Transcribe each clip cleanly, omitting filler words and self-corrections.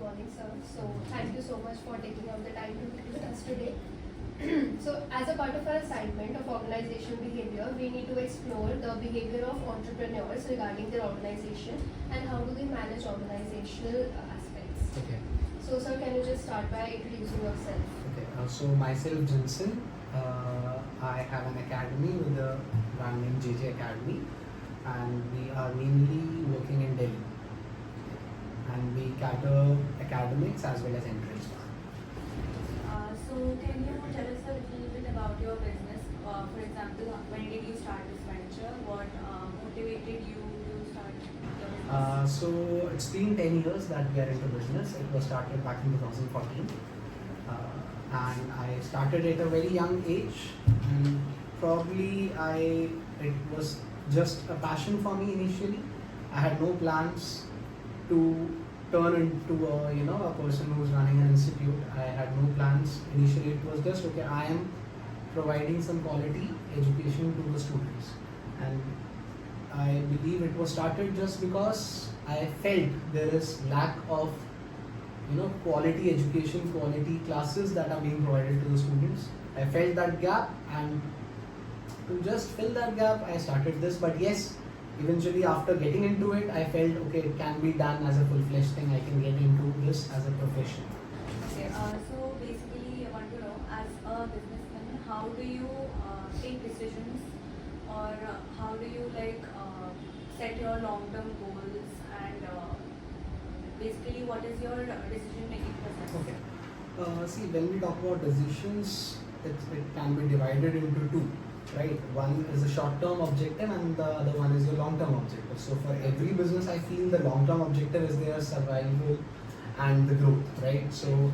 morning, sir. So thank you so much for taking out the time to be with us today. So as a part of our assignment of organizational behavior, we need to explore the behavior of entrepreneurs regarding their organization and how do they manage organizational aspects. Okay. So sir, can you just start by introducing yourself? Okay. So myself, Jensen. I have an academy with the brand name JJ Academy, and we are mainly working in Delhi. And we cater academics as well as entrance. So can you tell us a little bit about your business? For example, when did you start this venture? What motivated you to start your business? So it's been 10 years that we are into business. It was started back in 2014. And I started at a very young age, and probably it was just a passion for me initially. I had no plans to turn into a person who's running an institute. I had no plans initially. It was just okay, I am providing some quality education to the students, and I believe it was started just because I felt there is lack of quality education, quality classes that are being provided to the students. I felt that gap, and to just fill that gap I started this. But yes, eventually after getting into it, I felt okay, it can be done as a full-fledged thing. I can get into this as a profession. Okay, so basically I want to know, as a businessman, how do you take decisions, or how do you set your long-term goals, and basically what is your decision-making process? Okay. See, when we talk about decisions, it can be divided into two, right? One is a short-term objective and the other one is your long-term objective. So for every business, I feel the long-term objective is their survival and the growth, right? So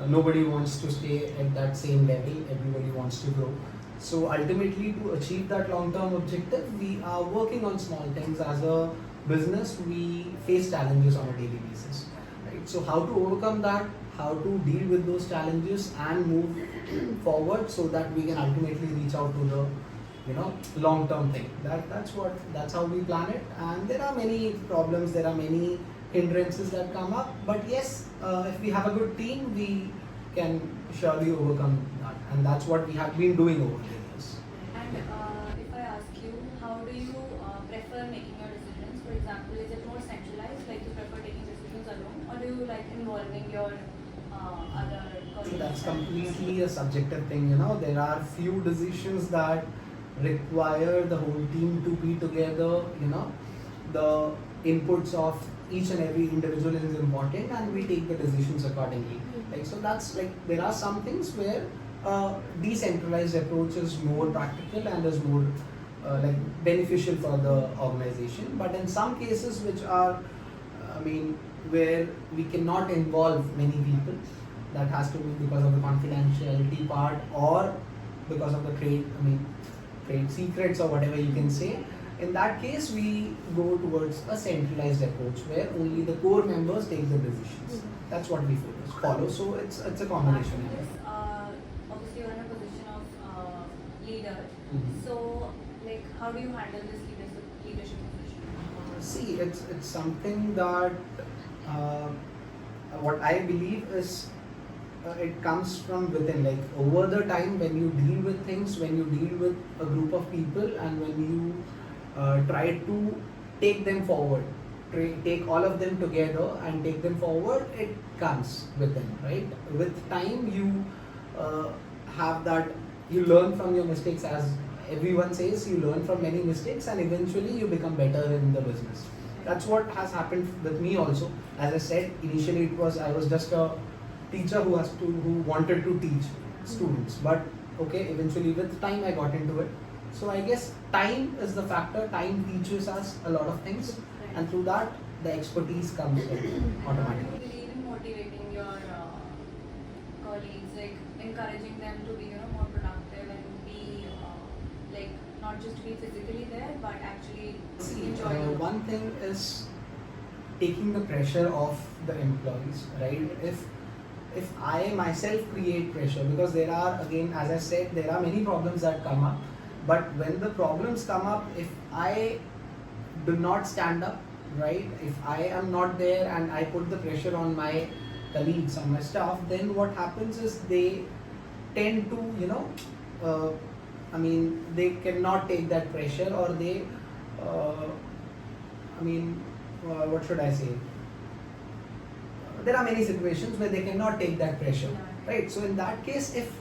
nobody wants to stay at that same level. Everybody wants to grow. So ultimately, to achieve that long-term objective, we are working on small things. As a business, we face challenges on a daily basis, right? So how to overcome that, how to deal with those challenges and move forward so that we can ultimately reach out to the long-term thing. That's how we plan it. And there are many problems, there are many hindrances that come up. But yes, if we have a good team, we can surely overcome that. And that's what we have been doing over the years. And if I ask you, how do you prefer making your decisions? For example, is it more centralized, like you prefer taking decisions alone, or do you like involving your other colleagues? That's completely a subjective thing. There are few decisions that require the whole team to be together. The inputs of each and every individual is important, and we take the decisions accordingly. Like, so that's like, there are some things where decentralized approach is more practical and is more beneficial for the organization. But in some cases which are, where we cannot involve many people, that has to be because of the confidentiality part or because of the trade secrets or whatever you can say. In that case, we go towards a centralized approach where only the core members take the decisions. That's what we follow. So it's a combination. Obviously, you're in a position of leader. Mhm. So, how do you handle this leadership position? See, it's something that what I believe is it comes from within. Like, over the time, when you deal with things, when you deal with a group of people, and when you try to take them forward, take all of them together and take them forward, it comes within, right? With time, you have that, you learn from your mistakes. As everyone says, you learn from many mistakes and eventually you become better in the business. That's what has happened with me also. As I said, initially I was just a teacher who wanted to teach students, but okay, eventually with time I got into it. So I guess time is the factor. Time teaches us a lot of things, and through that the expertise comes in automatically. Do you believe in motivating your colleagues, like encouraging them to be more productive and be not just to be physically there, but actually enjoy it? One thing is taking the pressure off the employees, right? If I myself create pressure, because there are, again, as I said, there are many problems that come up, but when the problems come up, if I do not stand up, right, if I am not there and I put the pressure on my colleagues, on my staff, then what happens is they tend to, they cannot take that pressure, or they, what should I say? There are many situations where they cannot take that pressure, right? So in that case, if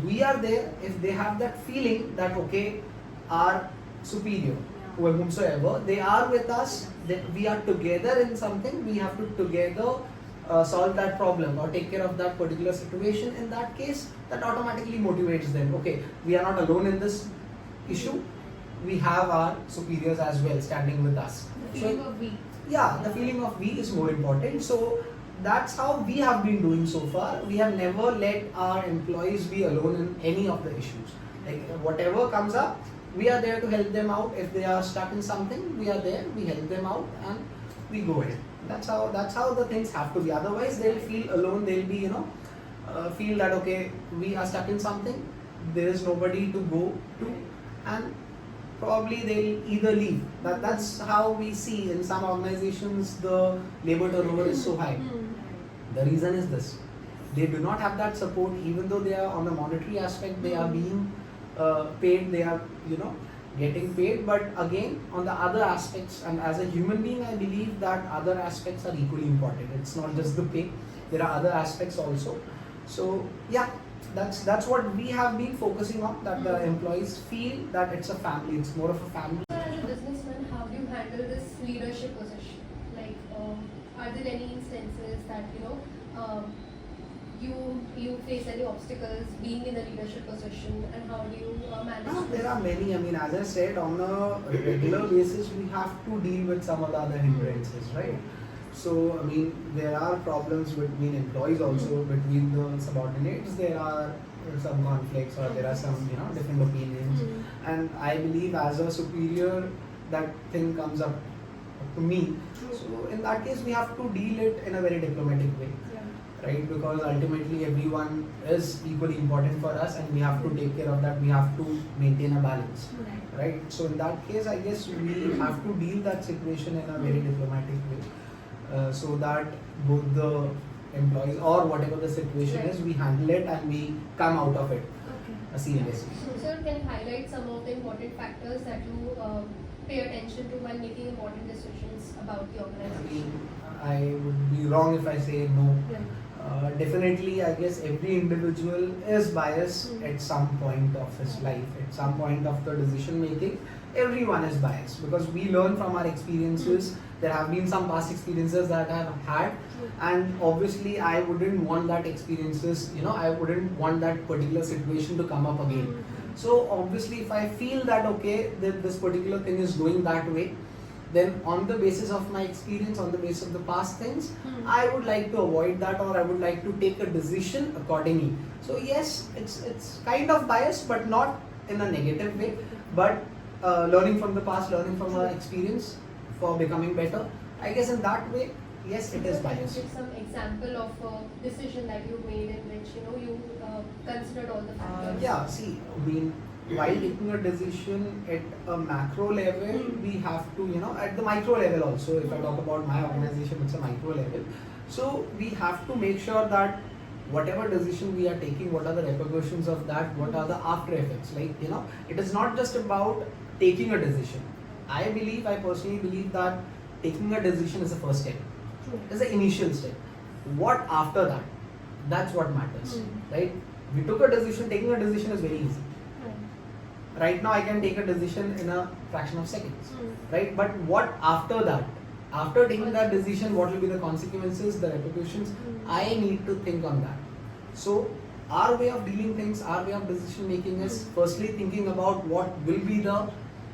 we are there, if they have that feeling that okay, our superior, whomsoever, they are with us, we are together in something, we have to together solve that problem or take care of that particular situation. In that case, that automatically motivates them. Okay, we are not alone in this issue. We have our superiors as well standing with us. The feeling of we. Yeah, the feeling of we is more important. So that's how we have been doing so far. We have never let our employees be alone in any of the issues. Like whatever comes up, we are there to help them out. If they are stuck in something, we are there, we help them out, and we go ahead. That's how the things have to be. Otherwise, they'll feel alone. They'll be, feel that okay, we are stuck in something. There is nobody to go to, and probably they'll either leave. That's how we see in some organizations the labor turnover is so high. The reason is this: they do not have that support. Even though they are on the monetary aspect, they are being paid. They are, getting paid. But again, on the other aspects, and as a human being, I believe that other aspects are equally important. It's not just the pay. There are other aspects also. So yeah, that's what we have been focusing on. That the employees feel that it's a family. It's more of a family. So as a businessman, how do you handle this leadership position? Like, are there any instances that you face any obstacles being in a leadership position, and how do you manage? No, there are many. As I said, on a regular basis, we have to deal with some of the other hindrances, right? So, there are problems between employees also, between the subordinates. There are some conflicts, or there are some, different opinions. And I believe as a superior, that thing comes up to me. So, in that case, we have to deal it in a very diplomatic way. Right, because ultimately everyone is equally important for us, and we have to take care of that. We have to maintain a balance, right? So in that case, I guess we have to deal that situation in a very diplomatic way, so that both the employees or whatever the situation is, we handle it and we come out of it seriously. So, sir, can you highlight some of the important factors that you pay attention to while making important decisions about the organization? I would be wrong if I say no. Definitely, I guess every individual is biased at some point of his life, at some point of the decision making. Everyone is biased because we learn from our experiences. There have been some past experiences that I have had, and obviously, I wouldn't want that experiences. I wouldn't want that particular situation to come up again. So obviously, if I feel that okay, that this particular thing is going that way, then on the basis of my experience, on the basis of the past things, I would like to avoid that, or I would like to take a decision accordingly. So yes, it's kind of biased, but not in a negative way. But learning from the past, learning from our experience for becoming better, I guess in that way, yes, it is biased. Can you give some example of a decision that you made in which you considered all the factors? Yeah, see, while taking a decision at a macro level, we have to, at the micro level also, if I talk about my organization, it's a micro level. So we have to make sure that whatever decision we are taking, what are the repercussions of that, what are the after effects. Like, it is not just about taking a decision. I personally believe that taking a decision is the first step. It's the initial step. What after that? That's what matters, right? We took a decision, taking a decision is very easy. Right now I can take a decision in a fraction of seconds, right? But what after that? After taking that decision, what will be the consequences, the repercussions? I need to think on that. So our way of dealing things, our way of decision making is firstly thinking about what will be the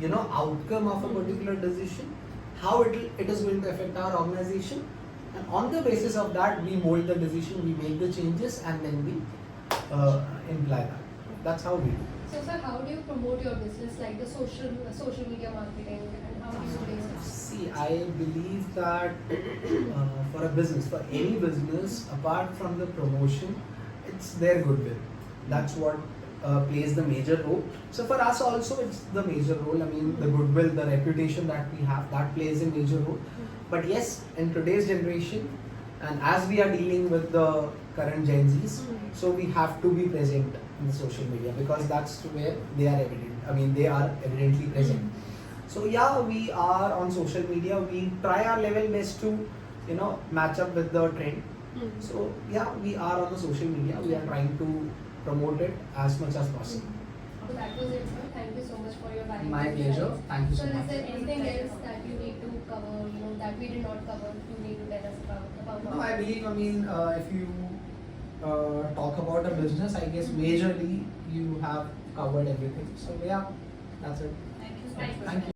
outcome of a particular decision, how it is going to affect our organization, and on the basis of that we mold the decision, we make the changes, and then we imply that. That's how we do. So, sir, how do you promote your business, like the social media marketing, and how do you place it? See, I believe that for a business, for any business, apart from the promotion, it's their goodwill. That's what plays the major role. So for us also, it's the major role. The goodwill, the reputation that we have, that plays a major role. But yes, in today's generation, And as we are dealing with the current Gen Zs, so we have to be present in the social media because that's where they are evident. I mean, they are evidently present. So yeah, we are on social media. We try our level best to, match up with the trend. So yeah, we are on the social media. We are trying to promote it as much as possible. So that was it, sir. Thank you so much for your valuable My pleasure. insights. Thank you so Sir, is much. there anything else that you need to cover, that we did not cover, you need to tell us about No, I believe, if you talk about a business, I guess majorly you have covered everything. So yeah, that's it. Thank you so Thank much. you. Thank you.